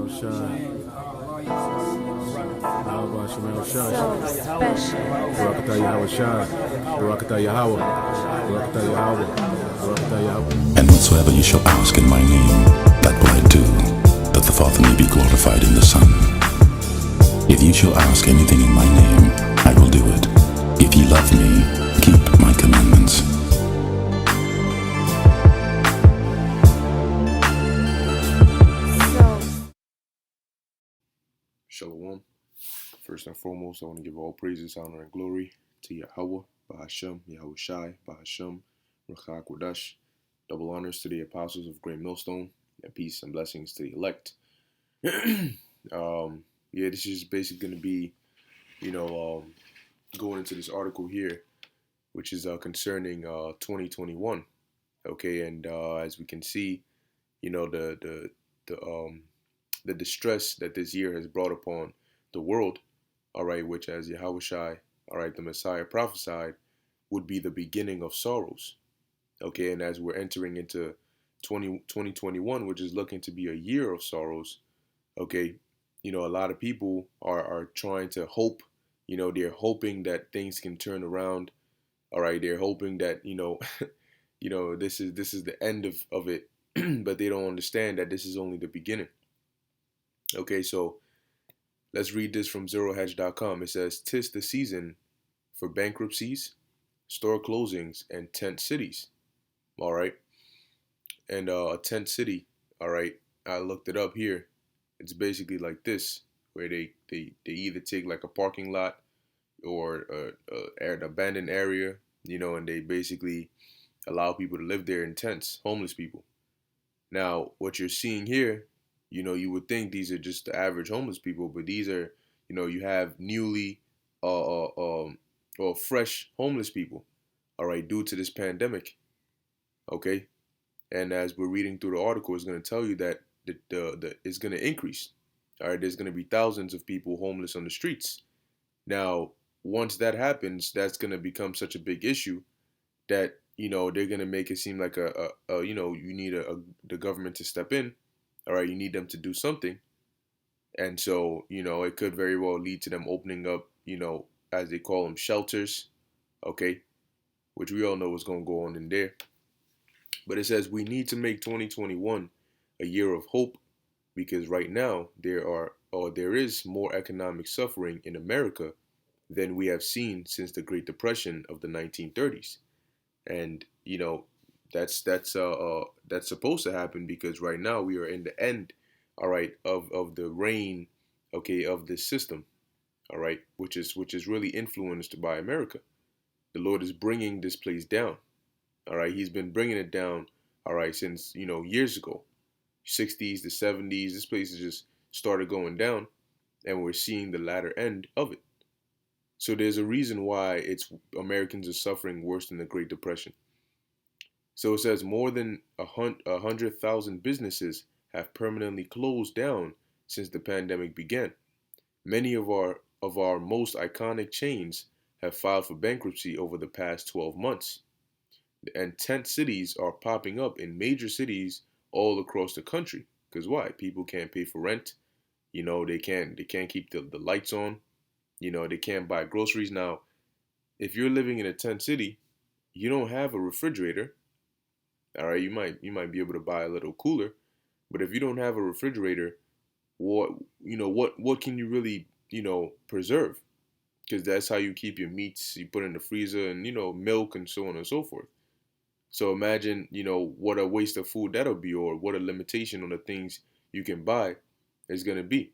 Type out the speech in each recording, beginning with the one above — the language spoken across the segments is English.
And whatsoever you shall ask in my name, that will I do, that the Father may be glorified in the Son. If you shall ask anything in my name, I will do it. If ye love me, keep my commandments. Shalom. First and foremost, I want to give all praises, honor, and glory to Yahweh, Bahashem, Yahweh Shai, Bahashem, Ruach HaKodesh. Double honors to the apostles of Great Millstone, and peace and blessings to the elect. This is basically going to be, going into this article here, which is concerning 2021. Okay, and as we can see, the distress that this year has brought upon the world, all right, which as Yahweh Shai, all right, the Messiah prophesied, would be the beginning of sorrows. Okay, and as we're entering into 2021, which is looking to be a year of sorrows, okay, a lot of people are trying to hope, they're hoping that things can turn around. All right, they're hoping that, this is the end of it, but they don't understand that this is only the beginning. Okay, so let's read this from ZeroHedge.com. It says, "'Tis the season for bankruptcies, store closings, and tent cities." All right, and a tent city. All right, I looked it up here. It's basically like this, where they either take like a parking lot or an abandoned area, and they basically allow people to live there in tents, homeless people. Now, what you're seeing here, you would think these are just the average homeless people, but these are, you have newly or fresh homeless people, all right, due to this pandemic, okay? And as we're reading through the article, it's going to tell you that it's going to increase, all right? There's going to be thousands of people homeless on the streets. Now, once that happens, that's going to become such a big issue that, they're going to make it seem like you need the government to step in. All right, you need them to do something. And so, it could very well lead to them opening up, as they call them, shelters, okay, which we all know what's going to go on in there. But it says we need to make 2021 a year of hope, because right now there is more economic suffering in America than we have seen since the Great Depression of the 1930s. And, that's supposed to happen, because right now we are in the end, all right, of the reign, okay, of this system, all right, which is really influenced by America. The Lord is bringing this place down, all right. He's been bringing it down, all right, since, years ago, 60s, the 70s. This place has just started going down, and we're seeing the latter end of it. So there's a reason why Americans are suffering worse than the Great Depression. So it says more than 100,000 businesses have permanently closed down since the pandemic began. Many of our most iconic chains have filed for bankruptcy over the past 12 months. And tent cities are popping up in major cities all across the country. Because why? People can't pay for rent. They can't keep the lights on. They can't buy groceries. Now, if you're living in a tent city, you don't have a refrigerator. All right, you might be able to buy a little cooler, but if you don't have a refrigerator, what can you really, preserve? Because that's how you keep your meats. You put in the freezer, and milk and so on and so forth. So imagine, what a waste of food that'll be, or what a limitation on the things you can buy is going to be.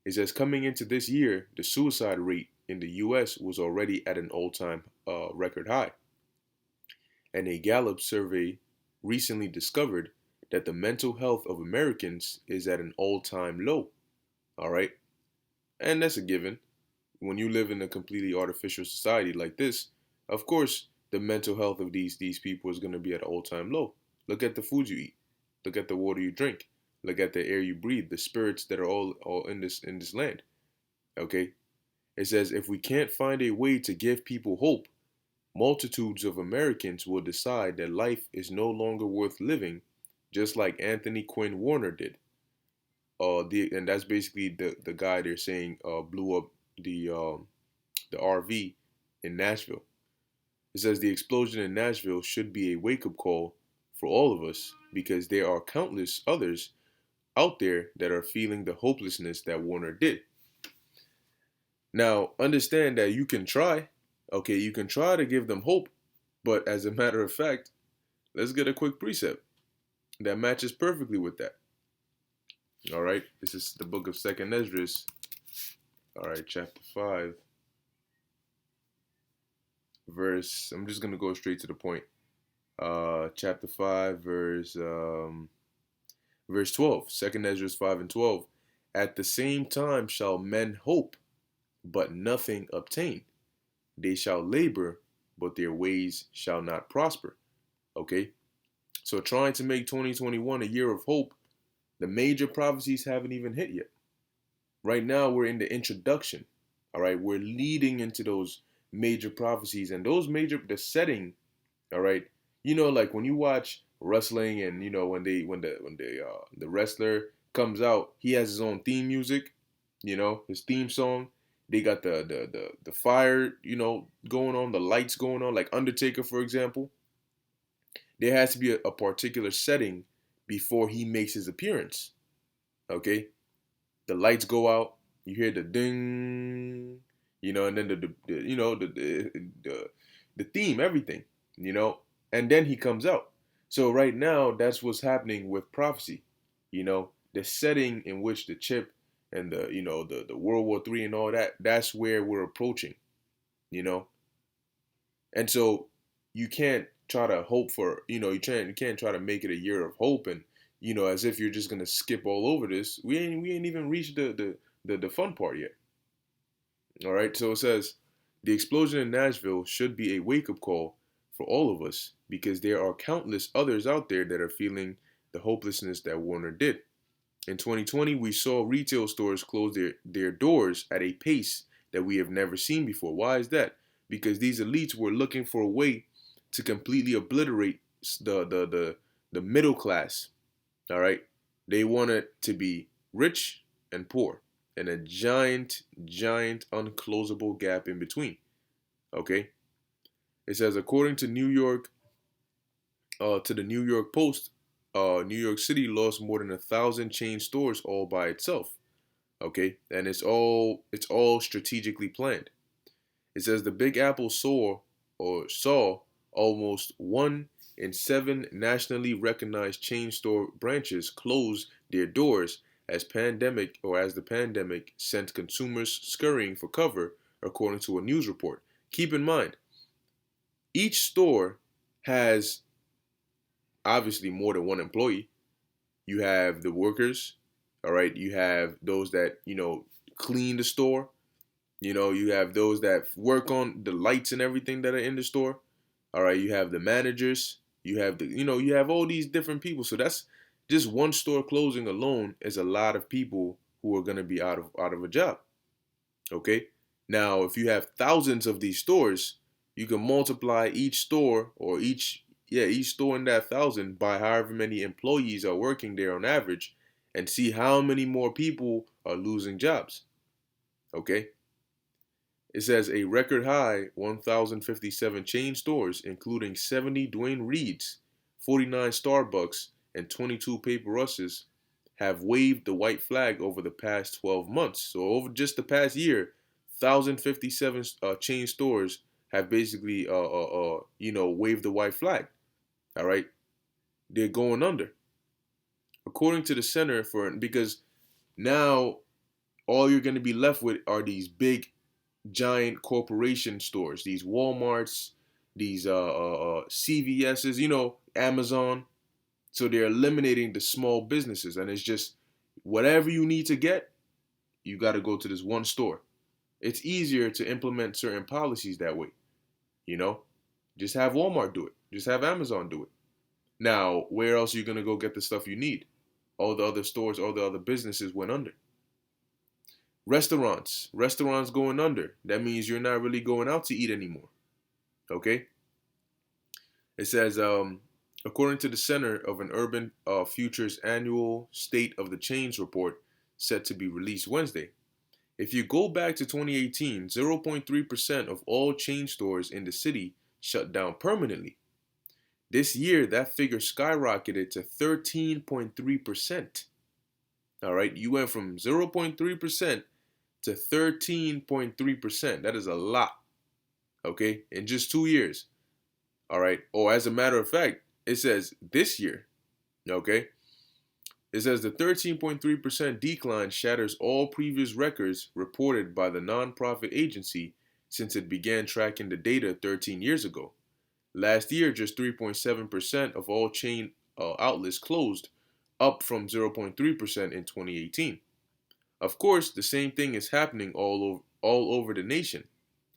It says coming into this year, the suicide rate in the U.S. was already at an all-time record high. And a Gallup survey recently discovered that the mental health of Americans is at an all-time low. All right? And that's a given. When you live in a completely artificial society like this, of course, the mental health of these people is going to be at an all-time low. Look at the food you eat. Look at the water you drink. Look at the air you breathe, the spirits that are all in this land. Okay? It says if we can't find a way to give people hope, multitudes of Americans will decide that life is no longer worth living, just like Anthony Quinn Warner did. and that's basically the guy they're saying blew up the RV in Nashville. It says the explosion in Nashville should be a wake up call for all of us because there are countless others out there that are feeling the hopelessness that Warner did. Now, understand that you can try, okay, you can try to give them hope, but as a matter of fact, let's get a quick precept that matches perfectly with that. All right, this is the book of Second Esdras. All right, chapter 5, verse, I'm just going to go straight to the point. Chapter 5, verse 12, Second Esdras 5 and 12. At the same time shall men hope, but nothing obtain. They shall labor, but their ways shall not prosper. Okay? So trying to make 2021 a year of hope, the major prophecies haven't even hit yet. Right now, we're in the introduction. All right? We're leading into those major prophecies, and the setting, all right? You know, like when you watch wrestling and, you know, when the wrestler comes out, he has his own theme music, you know, his theme song. They got the fire, you know, going on, the lights going on, like Undertaker, for example. There has to be a particular setting before he makes his appearance. Okay? The lights go out, you hear the ding, you know, and then the theme, everything, you know, and then he comes out. So right now, that's what's happening with prophecy. You know, the setting in which the chip and the World War III and all that, that's where we're approaching, you know. And so you can't try to hope for, you know, you can't try to make it a year of hope and, you know, as if you're just gonna skip all over this. We ain't even reached the fun part yet. All right, so it says the explosion in Nashville should be a wake-up call for all of us because there are countless others out there that are feeling the hopelessness that Warner did. In 2020, we saw retail stores close their doors at a pace that we have never seen before. Why is that? Because these elites were looking for a way to completely obliterate the middle class. All right, they wanted to be rich and poor, and a giant unclosable gap in between. Okay, it says according to the New York Post, New York City lost more than 1,000 chain stores all by itself. Okay, and it's all strategically planned. It says the Big Apple saw almost 1 in 7 nationally recognized chain store branches close their doors as the pandemic sent consumers scurrying for cover, according to a news report. Keep in mind, each store has obviously more than one employee. You have the workers, all right? You have those that, you know, clean the store. You know, you have those that work on the lights and everything that are in the store. All right, you have the managers. You have you have all these different people. So that's just one store closing alone is a lot of people who are going to be out of a job. Okay? Now, if you have thousands of these stores, you can multiply each store or each store in that 1,000 by however many employees are working there on average and see how many more people are losing jobs. Okay? It says a record high 1,057 chain stores, including 70 Dwayne Reeds, 49 Starbucks, and 22 Paper Russes, have waved the white flag over the past 12 months. So over just the past year, 1,057 chain stores have basically, waved the white flag. All right, they're going under. According to the Center because now all you're going to be left with are these big giant corporation stores, these Walmarts, these CVS's, you know, Amazon. So they're eliminating the small businesses, and it's just whatever you need to get, you got to go to this one store. It's easier to implement certain policies that way, you know. Just have Walmart do it. Just have Amazon do it. Now, where else are you going to go get the stuff you need? All the other stores, all the other businesses went under. Restaurants going under. That means you're not really going out to eat anymore. Okay? It says, according to the Center of an Urban Futures annual State of the Chains report, set to be released Wednesday. If you go back to 2018, 0.3% of all chain stores in the city shut down permanently. This year, that figure skyrocketed to 13.3%. All right, you went from 0.3% to 13.3%. That is a lot, okay, in just 2 years. All right, or as a matter of fact, it says this year, okay, it says the 13.3% decline shatters all previous records reported by the nonprofit agency since it began tracking the data 13 years ago. Last year, just 3.7% of all chain outlets closed, up from 0.3% in 2018. Of course, the same thing is happening all over the nation.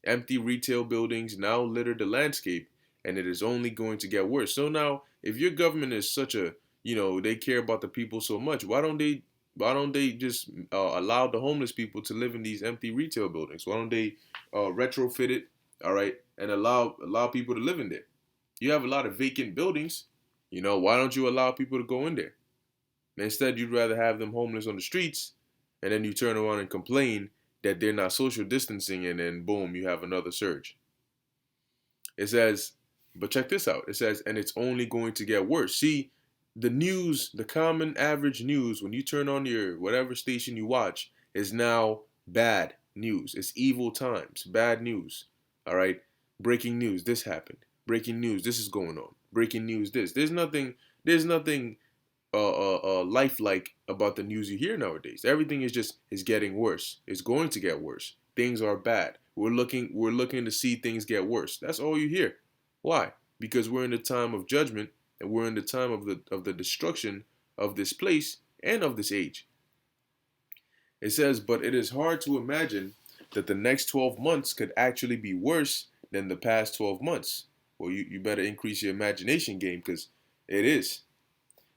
Empty retail buildings now litter the landscape, and it is only going to get worse. So now, if your government is such a, they care about the people so much, why don't they just allow the homeless people to live in these empty retail buildings? Why don't they retrofit it, all right, and allow people to live in there? You have a lot of vacant buildings, why don't you allow people to go in there? Instead, you'd rather have them homeless on the streets, and then you turn around and complain that they're not social distancing, and then boom, you have another surge. It says, but check this out. It says, and it's only going to get worse. See, the news, the common average news, when you turn on your whatever station you watch, is now bad news. It's evil times, bad news. All right, breaking news. This happened. Breaking news. This is going on. Breaking news. This. There's nothing lifelike about the news you hear nowadays. Everything is getting worse. It's going to get worse. Things are bad. We're looking to see things get worse. That's all you hear. Why? Because we're in the time of judgment, and we're in the time of the destruction of this place and of this age. It says, but it is hard to imagine that the next 12 months could actually be worse than the past 12 months. Well, you better increase your imagination game, because it is.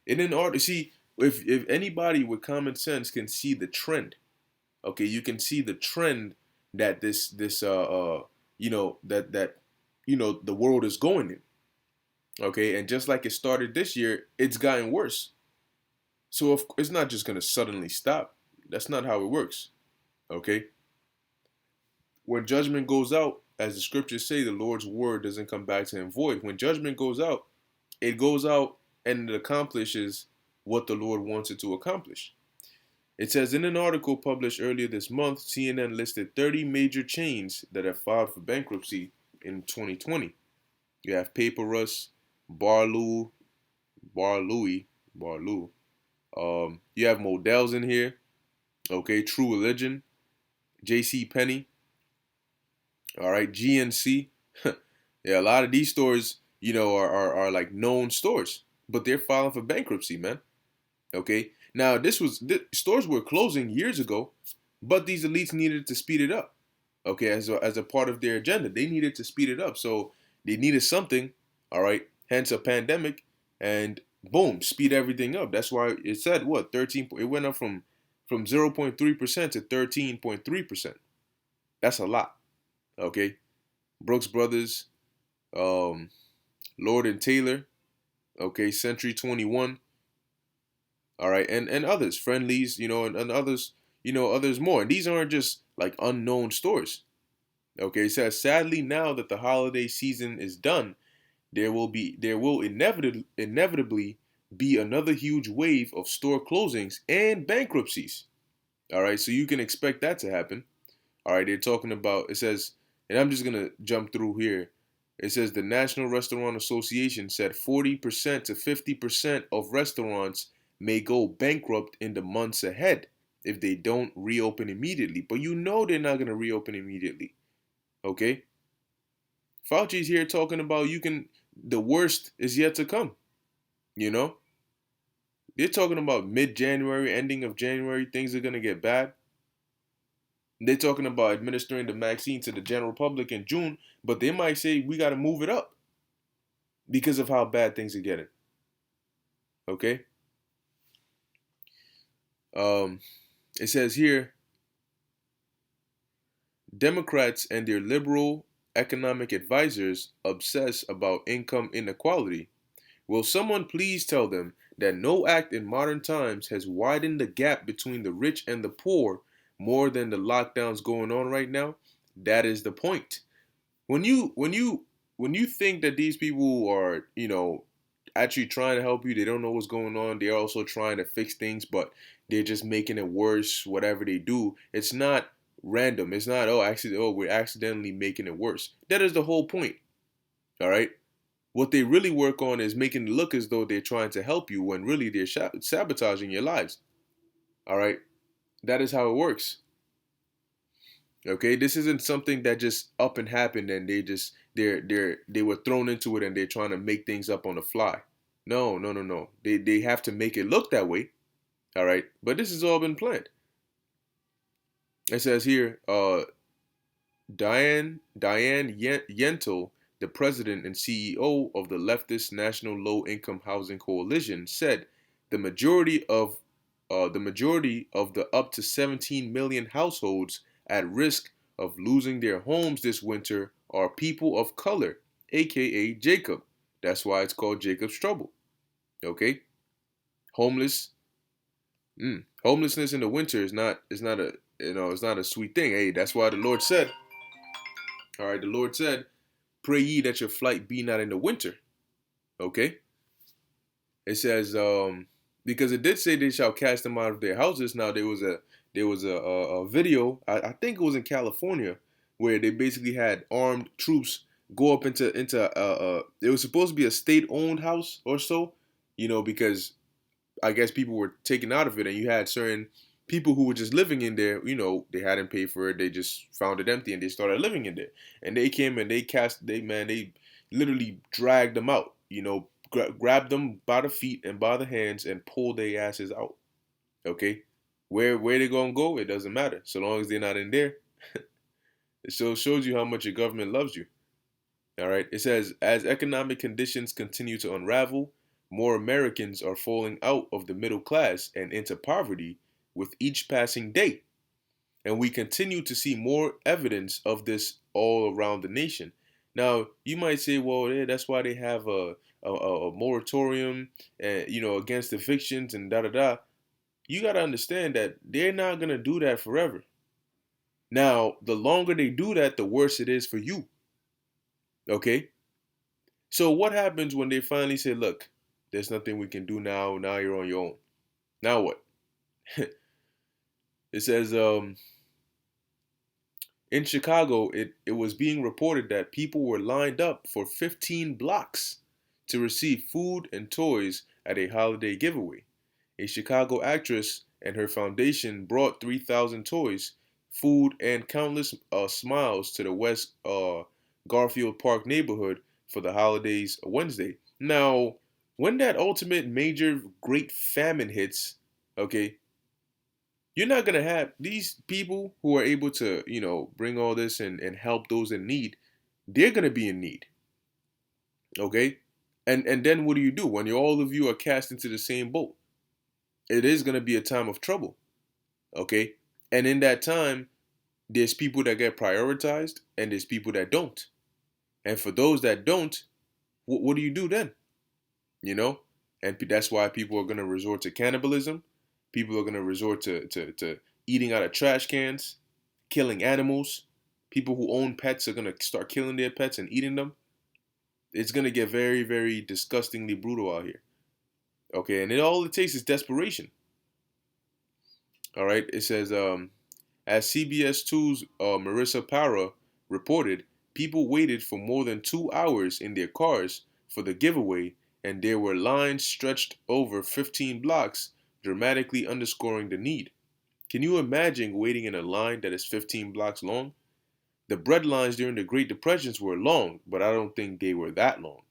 And in order, see, if anybody with common sense can see the trend, okay, you can see the trend that the world is going in. Okay, and just like it started this year, it's gotten worse. So it's not just going to suddenly stop. That's not how it works. Okay? When judgment goes out, as the scriptures say, the Lord's word doesn't come back to him void. When judgment goes out, it goes out and it accomplishes what the Lord wants it to accomplish. It says, in an article published earlier this month, CNN listed 30 major chains that have filed for bankruptcy in 2020. You have Paper Rush, Barlow. You have Modell's in here. Okay, True Religion, J.C. Penney. All right, GNC. Yeah, a lot of these stores, are like known stores, but they're filing for bankruptcy, man. Okay, now stores were closing years ago, but these elites needed to speed it up. Okay, as a part of their agenda, they needed to speed it up, so they needed something. All right, hence a pandemic, and boom, speed everything up. That's why it said 13. It went up from 0.3% to 13.3%. That's a lot. Okay, Brooks Brothers, Lord and Taylor, okay, Century 21, all right, and others, Friendlies, and others, others more. And these aren't just like unknown stores. Okay, it says, sadly, now that the holiday season is done, there will inevitably be another huge wave of store closings and bankruptcies. All right, so you can expect that to happen. All right, they're talking about, it says, and I'm just going to jump through here. It says the National Restaurant Association said 40% to 50% of restaurants may go bankrupt in the months ahead if they don't reopen immediately. But they're not going to reopen immediately. Okay? Fauci's here talking about the worst is yet to come. They're talking about mid-January, ending of January, things are going to get bad. They're talking about administering the vaccine to the general public in June, but they might say we got to move it up because of how bad things are getting. Okay? It says here, Democrats and their liberal economic advisors obsess about income inequality. Will someone please tell them that no act in modern times has widened the gap between the rich and the poor more than the lockdowns going on right now. That is the point. When you think that these people are, actually trying to help you, they don't know what's going on. They're also trying to fix things, but they're just making it worse. Whatever they do, it's not random. It's not, we're accidentally making it worse. That is the whole point. All right. What they really work on is making it look as though they're trying to help you when really they're sabotaging your lives. All right. That is how it works. Okay, this isn't something that just up and happened and they were thrown into it and they're trying to make things up on the fly. No, no, no, no. They have to make it look that way. All right, but this has all been planned. It says here, Diane Yentel, the president and CEO of the leftist National Low Income Housing Coalition, said the majority of the up to 17 million households at risk of losing their homes this winter are people of color, aka Jacob. That's why it's called Jacob's Trouble. Okay, homelessness in the winter is not a sweet thing. Hey, that's why the Lord said, all right, the Lord said, pray ye that your flight be not in the winter. Okay, it says because it did say they shall cast them out of their houses. Now there was a video, I think it was in California, where they basically had armed troops go up into it was supposed to be a state-owned house or so, because I guess people were taken out of it, and you had certain people who were just living in there. They hadn't paid for it, they just found it empty, and they started living in there. And they came and they literally dragged them out. Grabbed them by the feet and by the hands and pulled their asses out. Okay. Where they gonna go, it doesn't matter, so long as they're not in there. It shows you how much your government loves you. All right. It says, as economic conditions continue to unravel, more Americans are falling out of the middle class and into poverty with each passing day. And we continue to see more evidence of this all around the nation. Now, you might say, well, yeah, that's why they have a moratorium, against evictions and da-da-da. You got to understand that they're not going to do that forever. Now, the longer they do that, the worse it is for you. Okay? So what happens when they finally say, look, there's nothing we can do now. Now you're on your own. Now what? It says, in Chicago, it was being reported that people were lined up for 15 blocks to receive food and toys at a holiday giveaway. A Chicago actress and her foundation brought 3,000 toys, food, and countless smiles to the West Garfield Park neighborhood for the holidays Wednesday. Now, when that ultimate major great famine hits, okay, you're not going to have these people who are able to, bring all this and help those in need. They're going to be in need. Okay? And then what do when all of you are cast into the same boat? It is going to be a time of trouble. Okay? And in that time, there's people that get prioritized and there's people that don't. And for those that don't, what do you do then? And that's why people are going to resort to cannibalism. People are going to resort to eating out of trash cans, killing animals. People who own pets are going to start killing their pets and eating them. It's going to get very, very disgustingly brutal out here. Okay, and all it takes is desperation. All right, it says, as CBS 2's Marissa Para reported, people waited for more than 2 hours in their cars for the giveaway, and there were lines stretched over 15 blocks, dramatically underscoring the need. Can you imagine waiting in a line that is 15 blocks long? The bread lines during the Great Depressions were long, but I don't think they were that long.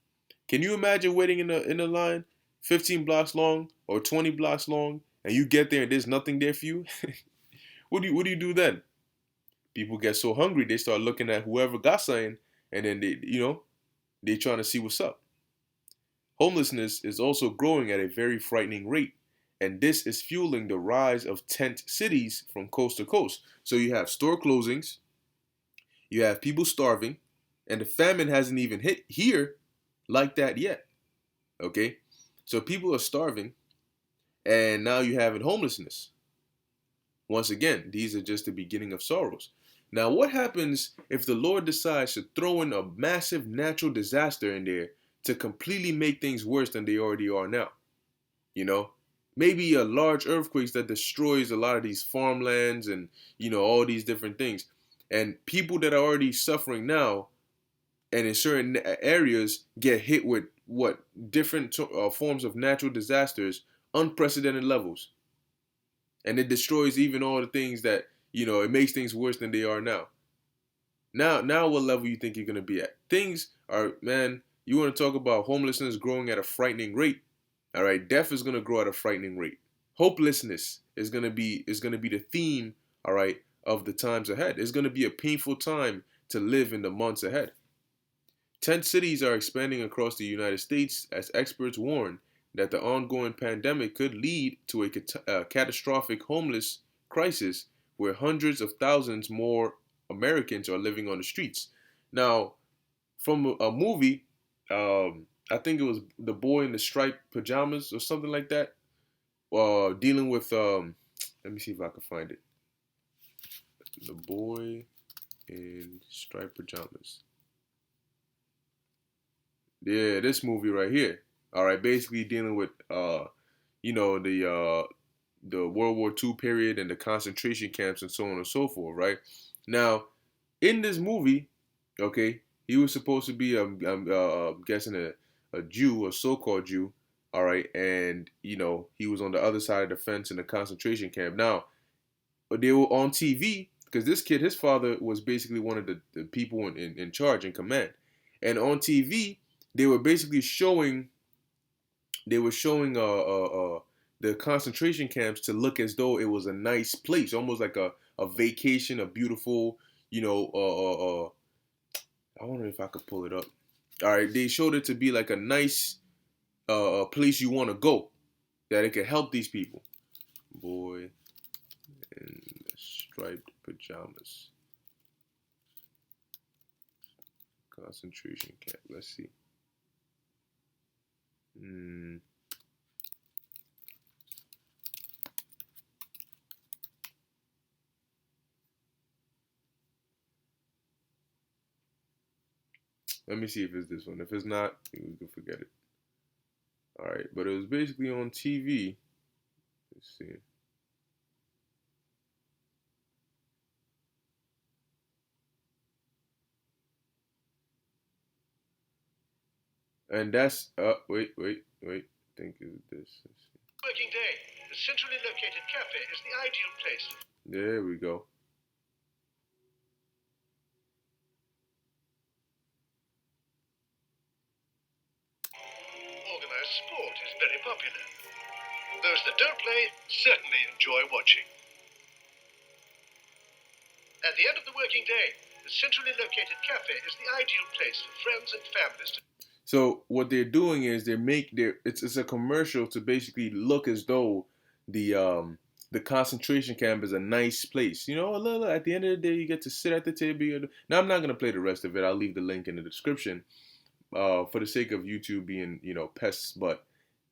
Can you imagine waiting in a line 15 blocks long or 20 blocks long, and you get there and there's nothing there for you? What do you do then? People get so hungry they start looking at whoever got something, and then they trying to see what's up. Homelessness is also growing at a very frightening rate, and this is fueling the rise of tent cities from coast to coast. So you have store closings, you have people starving, and the famine hasn't even hit here like that yet. Okay? So people are starving, And now you have homelessness. Once again, these are just the beginning of sorrows. Now, what happens if the Lord decides to throw in a massive natural disaster in there to completely make things worse than they already are now? You know, maybe a large earthquake that destroys a lot of these farmlands and, all these different things. And people that are already suffering now and in certain areas get hit with what different forms of natural disasters, unprecedented levels. And it destroys even all the things that, it makes things worse than they are now. Now what level you think you're going to be at? Things are, man, you want to talk about homelessness growing at a frightening rate. All right, death is going to grow at a frightening rate. Hopelessness is going to be the theme, all right, of the times ahead. It's going to be a painful time to live in the months ahead. Tent cities are expanding across the United States as experts warn that the ongoing pandemic could lead to a catastrophic homeless crisis where hundreds of thousands more Americans are living on the streets. Now, from a movie, I think it was The Boy in the Striped Pajamas or something like that, dealing with, let me see if I can find it. The Boy in Striped Pajamas. Yeah, this movie right here. All right, basically dealing with, the World War II period and the concentration camps and so on and so forth, right? Now, in this movie, okay, he was supposed to be, I'm guessing a Jew, a so-called Jew, all right, and he was on the other side of the fence in the concentration camp. Now, they were on TV because this kid, his father was basically one of the people in charge, in command, and on TV they were basically showing the concentration camps to look as though it was a nice place, almost like a vacation, a beautiful, I wonder if I could pull it up. All right, they showed it to be like a nice place you want to go, that it could help these people. Boy in the Striped Pajamas. Concentration camp. Let's see. Let me see if it's this one. If it's not, we can forget it. All right, but it was basically on TV. Let's see. And that's wait. I think it's this. Working day. The centrally located cafe is the ideal place. There we go. Organized sport is very popular. Those that don't play certainly enjoy watching. At the end of the working day, the centrally located cafe is the ideal place for friends and families to. So what they're doing is it's a commercial to basically look as though the concentration camp is a nice place. At the end of the day, you get to sit at the table. Now I'm not gonna play the rest of it. I'll leave the link in the description for the sake of YouTube being pests. But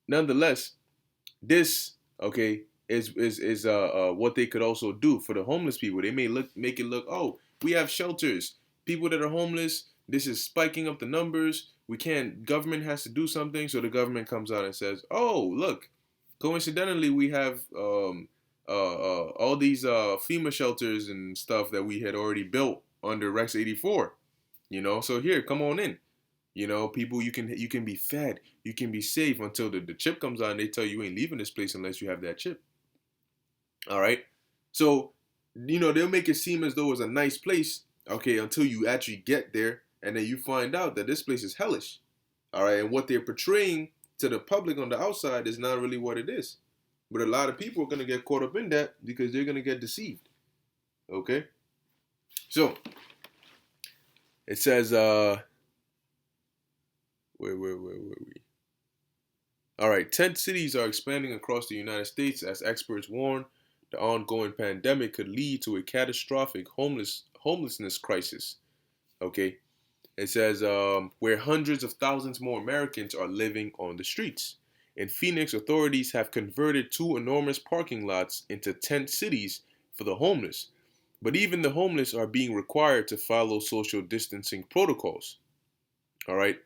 nonetheless, this is what they could also do for the homeless people. They may make it look, oh, we have shelters. People that are homeless, this is spiking up the numbers. Government has to do something. So the government comes out and says, oh, look, coincidentally, we have all these FEMA shelters and stuff that we had already built under Rex 84. So here, come on in. People, you can be fed, you can be safe until the chip comes out and they tell you ain't leaving this place unless you have that chip. All right. So, they'll make it seem as though it's a nice place, okay, until you actually get there. And then you find out that this place is hellish. All right. And what they're portraying to the public on the outside is not really what it is. But a lot of people are going to get caught up in that because they're going to get deceived. Okay. So it says, where were we? All right. 10 cities are expanding across the United States as experts warn the ongoing pandemic could lead to a catastrophic homelessness crisis. Okay. It says where hundreds of thousands more Americans are living on the streets. In Phoenix, authorities have converted 2 enormous parking lots into tent cities for the homeless. But even the homeless are being required to follow social distancing protocols. All right.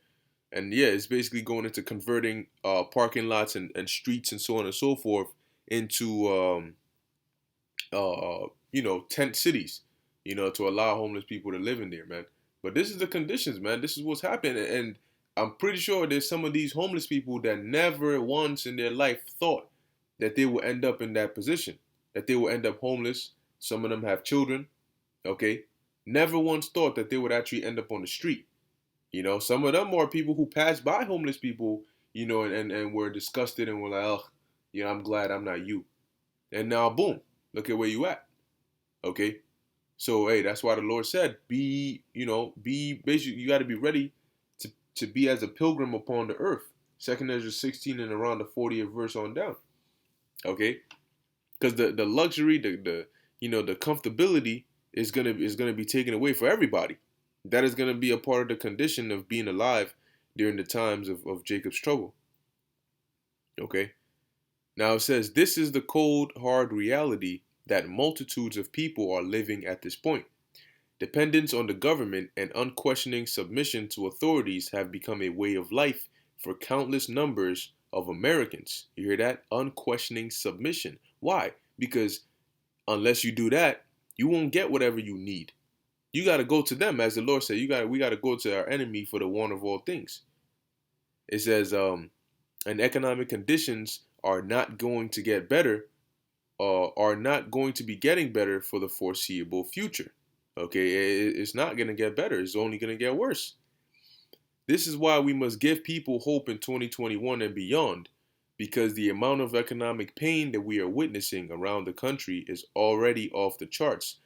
And yeah, it's basically going into converting parking lots and streets and so on and so forth into tent cities, to allow homeless people to live in there, man. But this is the conditions, man. This is what's happening, and I'm pretty sure there's some of these homeless people that never once in their life thought that they will end up in that position, that they will end up homeless. Some of them have children, okay? Never once thought that they would actually end up on the street. Some of them are people who passed by homeless people, and were disgusted and were like, oh, I'm glad I'm not you. And now, boom, look at where you at. Okay? So, hey, that's why the Lord said, basically, you got to be ready to be as a pilgrim upon the earth. 2 Ezra 16 and around the 40th verse on down. Okay? Because the luxury, the comfortability is gonna be taken away for everybody. That is gonna be a part of the condition of being alive during the times of Jacob's trouble. Okay? Now it says, this is the cold, hard reality that multitudes of people are living at this point. Dependence on the government and unquestioning submission to authorities have become a way of life for countless numbers of Americans. You hear that? Unquestioning submission. Why? Because unless you do that, you won't get whatever you need. You got to go to them, as the Lord said. We got to go to our enemy for the one of all things. It says, and economic conditions are not going to get better, are not going to be getting better for the foreseeable future. Okay, it's not going to get better. It's only going to get worse. This is why we must give people hope in 2021 and beyond, because the amount of economic pain that we are witnessing around the country is already off the charts.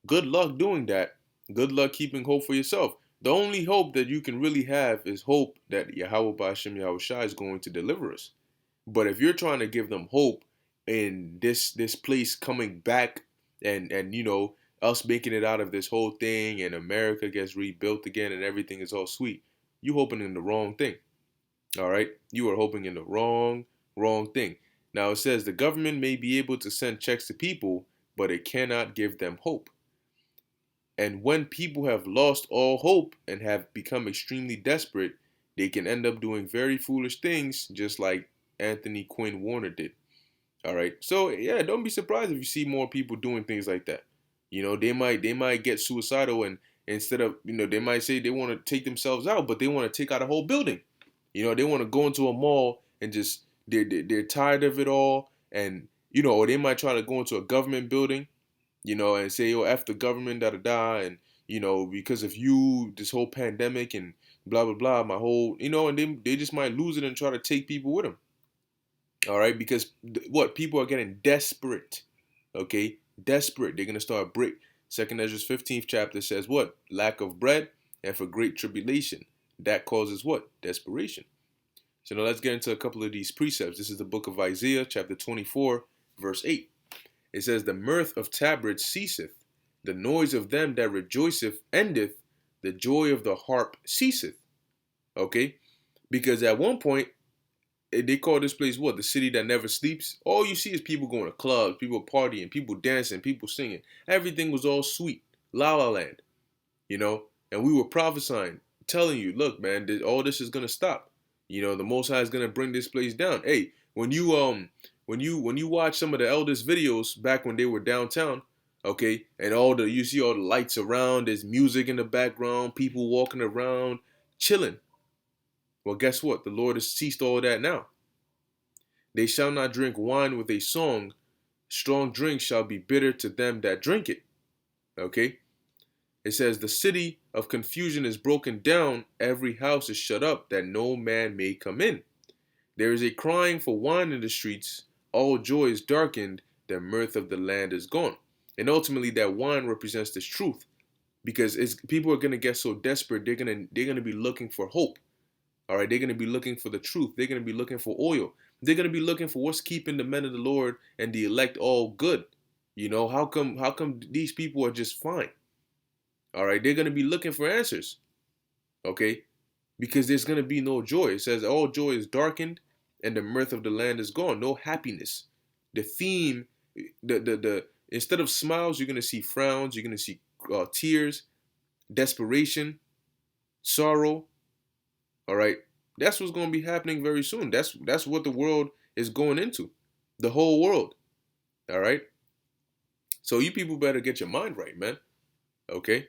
Good luck doing that. Good luck keeping hope for yourself. The only hope that you can really have is hope that Yahweh Ba'ashem Yahushua is going to deliver us. But if you're trying to give them hope in this place coming back and us making it out of this whole thing and America gets rebuilt again and everything is all sweet, you hoping in the wrong thing. All right? You are hoping in the wrong thing. Now it says the government may be able to send checks to people, but it cannot give them hope. And when people have lost all hope and have become extremely desperate, they can end up doing very foolish things, just like Anthony Quinn Warner did. All right. So yeah, don't be surprised if you see more people doing things like that. They might get suicidal, and instead of, they might say they want to take themselves out, but they want to take out a whole building. They want to go into a mall and just they're tired of it all, and or they might try to go into a government building, and say, yo, F the government, da-da-da, and, because of you, this whole pandemic and blah, blah, blah, my whole, and they just might lose it and try to take people with them. All right, because people are getting desperate, okay? Desperate. They're going to start break. 2 Ezra's 15th chapter says what? Lack of bread and for great tribulation. That causes what? Desperation. So now let's get into a couple of these precepts. This is the book of Isaiah, chapter 24, verse 8. It says, the mirth of tabrets ceaseth, the noise of them that rejoiceth endeth, the joy of the harp ceaseth. Okay? Because at one point, they call this place what? The city that never sleeps. All you see is people going to clubs, people partying, people dancing, people singing. Everything was all sweet. La La Land. And we were prophesying, telling you, look, man, all this is going to stop. The Most High is going to bring this place down. Hey, when you watch some of the eldest videos back when they were downtown, okay, and you see all the lights around, there's music in the background, people walking around, chilling. Well, guess what? The Lord has ceased all that now. They shall not drink wine with a song. Strong drink shall be bitter to them that drink it. Okay? It says, the city of confusion is broken down. Every house is shut up that no man may come in. There is a crying for wine in the streets. All joy is darkened. The mirth of the land is gone. And ultimately, that wine represents this truth. Because people are going to get so desperate, they're going to be looking for hope. All right, they're going to be looking for the truth. They're going to be looking for oil. They're going to be looking for what's keeping the men of the Lord and the elect all good. How come these people are just fine? All right, they're going to be looking for answers. Okay, because there's going to be no joy. It says all joy is darkened and the mirth of the land is gone. No happiness. The theme, the instead of smiles, you're gonna see frowns. You're gonna see tears, desperation, sorrow. All right, that's what's gonna be happening very soon. That's what the world is going into, the whole world. All right. So you people better get your mind right, man. Okay.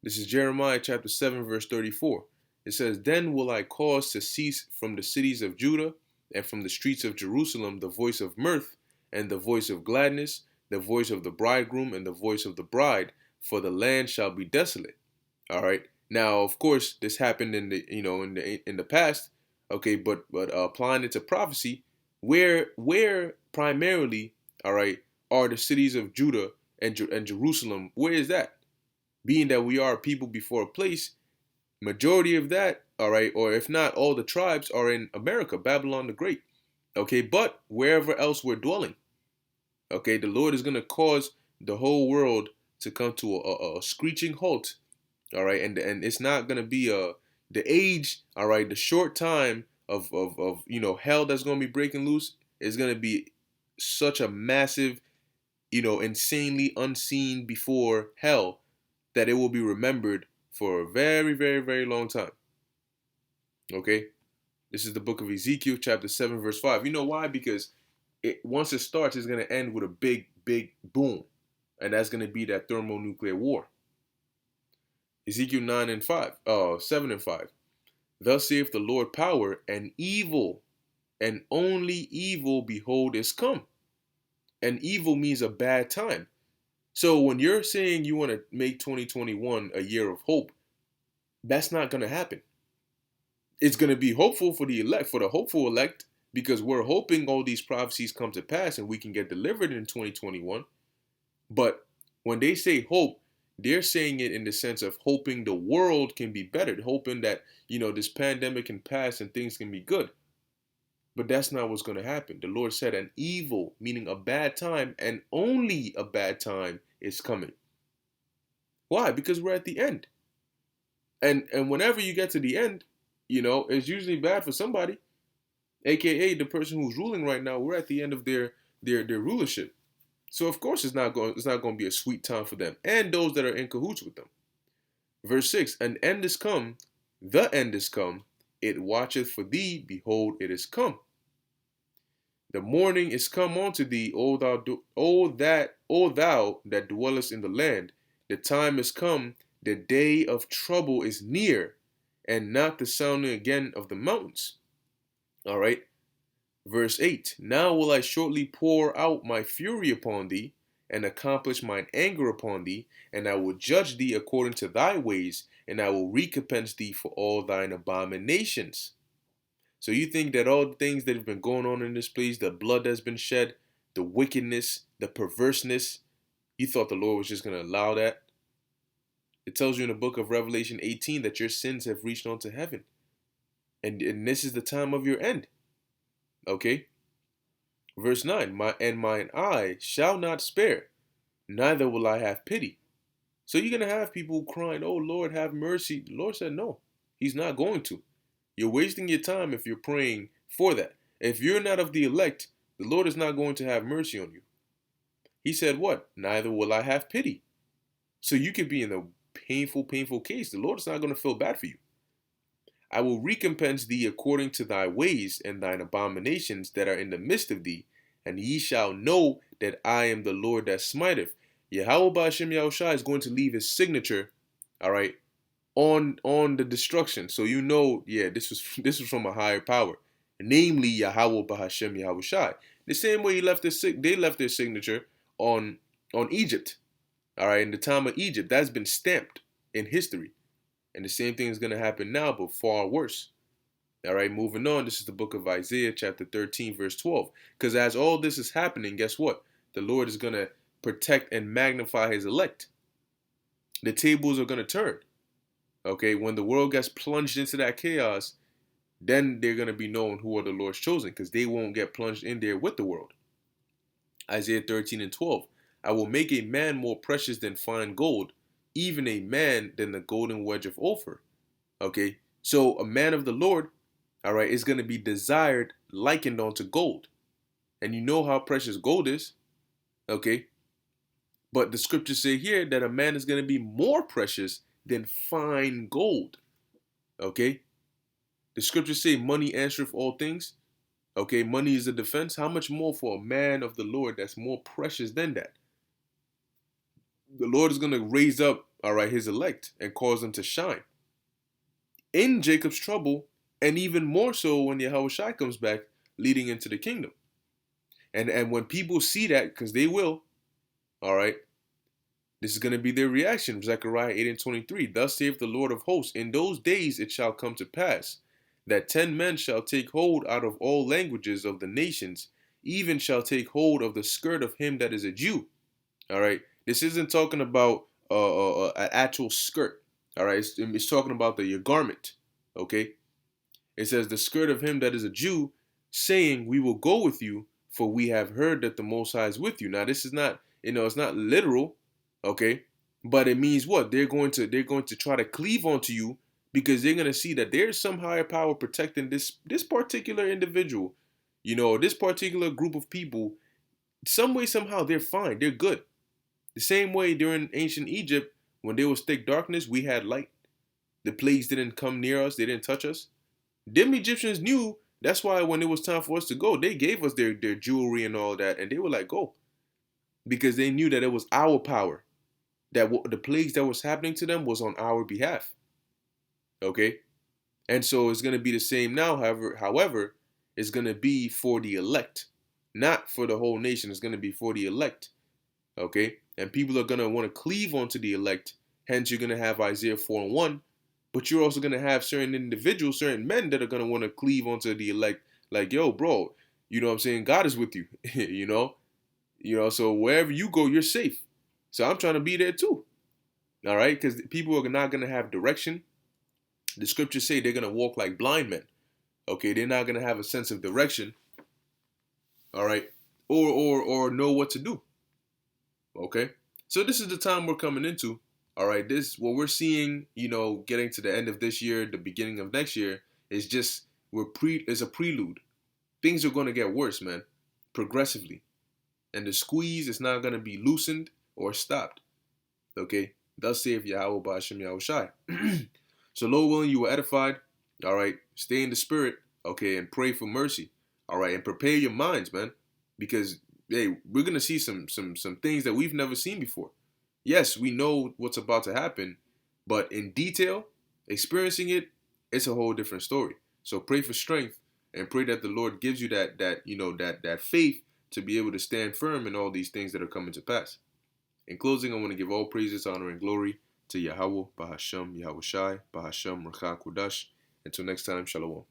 This is Jeremiah chapter 7, verse 34. It says, "Then will I cause to cease from the cities of Judah and from the streets of Jerusalem the voice of mirth and the voice of gladness, the voice of the bridegroom and the voice of the bride, for the land shall be desolate." All right. Now, of course, this happened in the in the past. Okay, but applying it to prophecy, where primarily, all right, are the cities of Judah and Jerusalem? Where is that? Being that we are a people before a place, majority of that, all right, or if not all the tribes are in America, Babylon the Great. Okay, but wherever else we're dwelling, okay, the Lord is going to cause the whole world to come to a screeching halt, all right, and it's not going to be the age, all right, the short time of hell that's going to be breaking loose is going to be such a massive, insanely unseen before hell that it will be remembered for a very, very, very long time. Okay? This is the book of Ezekiel, chapter 7, verse 5. You know why? Because once it starts, it's going to end with a big, big boom. And that's going to be that thermonuclear war. Ezekiel 7 and 5. "Thus saith the Lord power, and evil, and only evil, behold, is come." And evil means a bad time. So when you're saying you want to make 2021 a year of hope, that's not going to happen. It's going to be hopeful for the elect, for the hopeful elect, because we're hoping all these prophecies come to pass and we can get delivered in 2021. But when they say hope, they're saying it in the sense of hoping the world can be better, hoping that, this pandemic can pass and things can be good. But that's not what's going to happen. The Lord said an evil, meaning a bad time, and only a bad time is coming. Why? Because we're at the end. And whenever you get to the end, it's usually bad for somebody, aka the person who's ruling right now. We're at the end of their rulership. So of course it's not going to be a sweet time for them and those that are in cahoots with them. Verse 6, "An end is come, the end is come, it watcheth for thee, behold, it is come. The morning is come unto thee, O thou that dwellest in the land. The time is come, the day of trouble is near, and not the sounding again of the mountains." All right. Verse 8, "Now will I shortly pour out my fury upon thee, and accomplish mine anger upon thee, and I will judge thee according to thy ways, and I will recompense thee for all thine abominations." So you think that all the things that have been going on in this place, the blood that's been shed, the wickedness, the perverseness, you thought the Lord was just going to allow that? It tells you in the book of Revelation 18 that your sins have reached unto heaven. And this is the time of your end. Okay? Verse 9, mine eye shall not spare, neither will I have pity." So you're going to have people crying, "Oh Lord, have mercy." The Lord said no, he's not going to. You're wasting your time if you're praying for that. If you're not of the elect, the Lord is not going to have mercy on you. He said what? "Neither will I have pity." So you could be in a painful, painful case. The Lord is not going to feel bad for you. "I will recompense thee according to thy ways and thine abominations that are in the midst of thee, and ye shall know that I am the Lord that smiteth." Yahweh Ba'ashem Yahushua is going to leave his signature, all right, on the destruction. So this was from a higher power, namely Yahweh Ba'ashem Yahushua. The same way they left their signature on Egypt, all right, in the time of Egypt. That's been stamped in history. And the same thing is going to happen now, but far worse. All right, moving on. This is the book of Isaiah, chapter 13, verse 12. Because as all this is happening, guess what? The Lord is going to protect and magnify his elect. The tables are going to turn. Okay, when the world gets plunged into that chaos, then they're going to be known who are the Lord's chosen, because they won't get plunged in there with the world. Isaiah 13 and 12. "I will make a man more precious than fine gold, even a man than the golden wedge of Ophir." Okay, so a man of the Lord, all right, is going to be desired, likened onto gold. And you know how precious gold is, okay? But the scriptures say here that a man is going to be more precious than fine gold, okay? The scriptures say money answereth all things, okay? Money is a defense. How much more for a man of the Lord that's more precious than that? The Lord is going to raise up, all right, his elect and cause them to shine in Jacob's trouble, and even more so when Yahushua comes back leading into the kingdom. And when people see that, because they will, all right, this is going to be their reaction. Zechariah 8:23. Thus saith the Lord of hosts, in those days it shall come to pass that 10 men shall take hold out of all languages of the nations, even shall take hold of the skirt of him that is a Jew. All right. This isn't talking about an actual skirt. All right. It's talking about your garment. Okay. It says the skirt of him that is a Jew, saying, we will go with you, for we have heard that the Most High is with you. Now, this is not, it's not literal. Okay. But it means what? They're going to try to cleave onto you, because they're going to see that there's some higher power protecting this particular individual, this particular group of people. Some way, somehow, they're fine. They're good. The same way during ancient Egypt, when there was thick darkness, we had light. The plagues didn't come near us. They didn't touch us. Them Egyptians knew. That's why when it was time for us to go, they gave us their jewelry and all that. And they were like, go. Because they knew that it was our power. That the plagues that was happening to them was on our behalf. Okay? And so it's going to be the same now. However, it's going to be for the elect. Not for the whole nation. It's going to be for the elect. Okay? And people are going to want to cleave onto the elect. Hence, you're going to have Isaiah 4:1. But you're also going to have certain individuals, certain men that are going to want to cleave onto the elect. Like, yo, bro, you know what I'm saying? God is with you, so wherever you go, you're safe. So I'm trying to be there too. All right? Because people are not going to have direction. The scriptures say they're going to walk like blind men. Okay? They're not going to have a sense of direction. All right? Or know what to do. Okay? So this is the time we're coming into. All right, what we're seeing, getting to the end of this year, the beginning of next year, is just is a prelude. Things are going to get worse, man, progressively, and the squeeze is not going to be loosened or stopped. Okay, thus saith Yahweh Ba'ashem Yahushai. So, Lord willing, you were edified. All right, stay in the spirit. Okay, and pray for mercy. All right, and prepare your minds, man, because hey, we're gonna see some things that we've never seen before. Yes, we know what's about to happen, but in detail, experiencing it, it's a whole different story. So pray for strength and pray that the Lord gives you that faith to be able to stand firm in all these things that are coming to pass. In closing, I want to give all praises, honor, and glory to Yahweh, Bahashem, Yahushai, Bahashem, Rakha Kudash. Until next time, Shalom.